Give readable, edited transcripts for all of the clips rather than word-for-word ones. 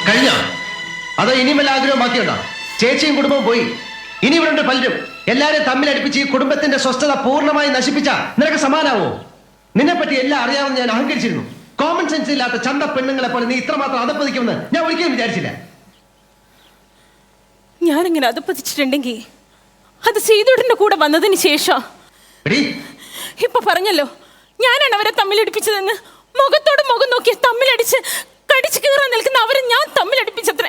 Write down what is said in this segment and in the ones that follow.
കഴിഞ്ഞ അതോ ഇനിയും വല്ല ആഗ്രഹം ബാക്കിയുണ്ടോ? ചേച്ചിയും കുടുംബവും പോയി, ഇനി ഇവിടെ പലരും. എല്ലാരും തമ്മിലടിപ്പിച്ച് ഈ കുടുംബത്തിന്റെ സ്വസ്ഥത പൂർണ്ണമായി നശിപ്പിച്ച നിനക്ക് സമാനാവോ? നിന്നെപ്പറ്റി എല്ലാം അറിയാമെന്ന് ഞാൻ അഹങ്കരിച്ചിരുന്നു. കോമൺ സെൻസ് ഇല്ലാത്ത ചന്ത പെണ്ണുങ്ങളെ പോലെ നീ ഇത്രമാത്രം അതപ്പതിക്കുമെന്ന് ഞാൻ ഒരിക്കലും വിചാരിച്ചില്ല. ഞാനിങ്ങനെ അതപ്പതിച്ചിട്ടുണ്ടെങ്കിൽ അത് സീതോടിന്റെ കൂടെ വന്നതിന് ശേഷം. ഇപ്പൊ പറഞ്ഞല്ലോ ഞാനാണ് അവരെ തമ്മിലടിപ്പിച്ചതെന്ന്. മുഖത്തോട് മുഖം നോക്കി തമ്മിലടിച്ച് കടിച്ചു കീറാൻ നിൽക്കുന്ന അവരെ ഞാൻ തമ്മിലടിപ്പിച്ചത്രേ.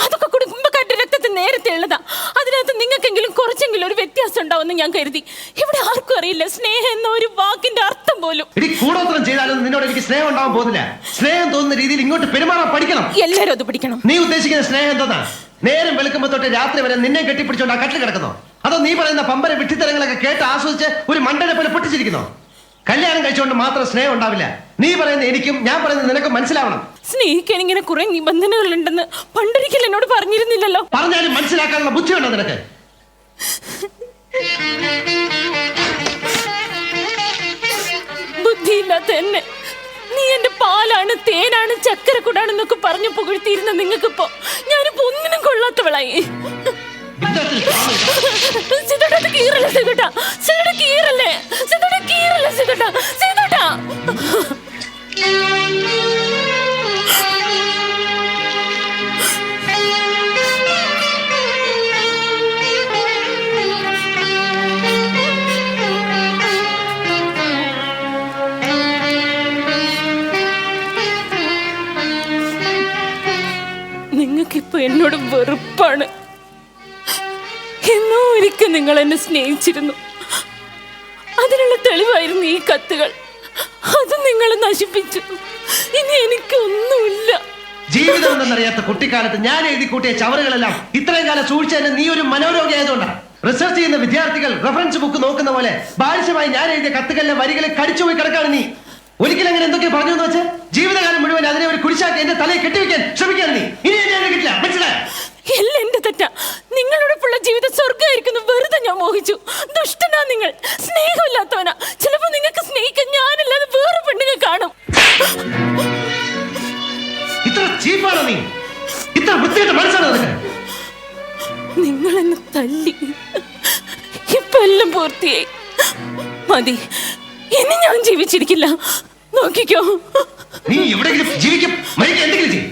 അതൊക്കെ കുടുംബക്കാരുടെ രക്തത്തിൽ നേരത്തെ ഉള്ളതാ. അതിനകത്ത് നിങ്ങൾക്കെങ്കിലും കുറച്ചെങ്കിലും ഒരു വ്യത്യാസം ഉണ്ടാവുമെന്ന് ഞാൻ കരുതി. ഇവിടെ ആർക്കും അറിയില്ല സ്നേഹം എന്ന ഒരു വാക്കിന്റെ അർത്ഥം പോലും. കൂടോത്രം ചെയ്താലും നിന്നോട് എനിക്ക് സ്നേഹം ഉണ്ടാവാൻ പോകുന്നില്ല. സ്നേഹം തോന്നുന്ന രീതിയിൽ ഇങ്ങോട്ട് പെരുമാറാൻ പഠിക്കണം. എല്ലാരും അത് പഠിക്കണം. നീ ഉദ്ദേശിക്കുന്ന സ്നേഹം എന്താ? നേരം വെളുക്കുമ്പോ തൊട്ട് രാത്രി വരെ നിന്നെ കെട്ടിപ്പിടിച്ചോണ്ട് ആ കട്ടിൽ കിടക്കുന്നോ? അതോ നീ പറയുന്ന പമ്പര വിട്ടിത്തരങ്ങളൊക്കെ കേട്ട് ആസ്വദിച്ച് ഒരു മണ്ടനെ പോലെ പൊട്ടിച്ചിരിക്കുന്നോ? കല്യാണം കഴിച്ചുകൊണ്ട് മാത്രം സ്നേഹം ഉണ്ടാവില്ല. നീ പറയുന്നത് എനിക്കും ഞാൻ പറയുന്നത് നിനക്കും മനസ്സിലാവണം. സ്നേഹിക്കാൻ ഇങ്ങനെ കുറെ നിബന്ധനകൾ ഉണ്ടെന്ന് പണ്ടൊരിക്കൽ എന്നോട് പറഞ്ഞിരുന്നില്ലല്ലോ. പറഞ്ഞാലും മനസ്സിലാക്കാനുള്ള ബുദ്ധിയുണ്ടോ നിനക്ക്? ബുദ്ധിയില്ലാത്ത എന്നെ നീ എന്റെ പാലാണ്, തേനാണ്, ചക്കരക്കുടാണെന്നൊക്കെ പറഞ്ഞു പുകഴ്ത്തിയിരുന്ന നിങ്ങൾക്കിപ്പോ ഞാനിപ്പോ ഒന്നിനും കൊള്ളാത്തവളായി. നിങ്ങൾക്കിപ്പോ എന്നോട് വെറുപ്പാണ്. എന്നോ ഒരിക്കൽ നിങ്ങൾ എന്നെ സ്നേഹിച്ചിരുന്നു. അതിനുള്ള തെളിവായിരുന്നു ഈ കത്തുകൾ. അത് നിങ്ങൾ നശിപ്പിച്ചു. ഇനി എനിക്കൊന്നുമില്ല. ജീവിതം എന്നറിയാത്ത കുട്ടിക്കാലത്ത് ഞാൻ എഴുതി കൂട്ടിയ ചവറുകളെല്ലാം ഇത്രയും കാലം സൂക്ഷിച്ചതിന് നീ ഒരു മനോരോഗിയായതുകൊണ്ടാണ്. റിസർച്ച് ചെയ്യുന്ന വിദ്യാർത്ഥികൾ റെഫറൻസ് ബുക്ക് നോക്കുന്ന പോലെ ബാലിശമായി ഞാൻ എഴുതിയ കത്തുകളിലെ വരികളെ കടിച്ചുപോയി കിടക്കാണ് നീ. ഒരിക്കലും അങ്ങനെ എന്തൊക്കെ പറഞ്ഞു എന്ന് വെച്ച് ജീവിതകാലം മുഴുവൻ അതിനെ ഒരു കുരിശാക്കി എന്റെ തലയെ കെട്ടിവെക്കാൻ ശ്രമിക്കാൻ നീ. ഇനി എന്നെ കിട്ടില്ല, മനസ്സിലായി? എല്ലാം എന്റെ തെറ്റാ. നിങ്ങളോടൊപ്പമുള്ള ജീവിതം സ്വർഗ്ഗമായിരിക്കുന്നു വെറുതെ ഞാൻ മോഹിച്ചു. ദുഷ്ടനാ നിങ്ങൾ, സ്നേഹമില്ലാത്തവനാ. ചിലപ്പോ നിങ്ങൾക്ക് സ്നേഹിക്കാൻ ഞാനല്ലാതെ വേറെ പെണ്ണുങ്ങൾ കാണും. ഇത്ര ചീപ്പാണോ നീ? ഇത്ര വൃത്തിയായിട്ട് മനസ്സാണോ നിനക്ക്? നിങ്ങൾ എന്നെ തല്ലി, ഇപ്പൊ എല്ലാം പൂർത്തിയായി. മതി, ഇനി ഞാൻ ജീവിച്ചിരിക്കില്ല. നോക്കിക്കോ. നീ എവിടെയെങ്കിലും ജീവിക്കും, മരിക്കും, എന്തെങ്കിലും ചെയ്യും.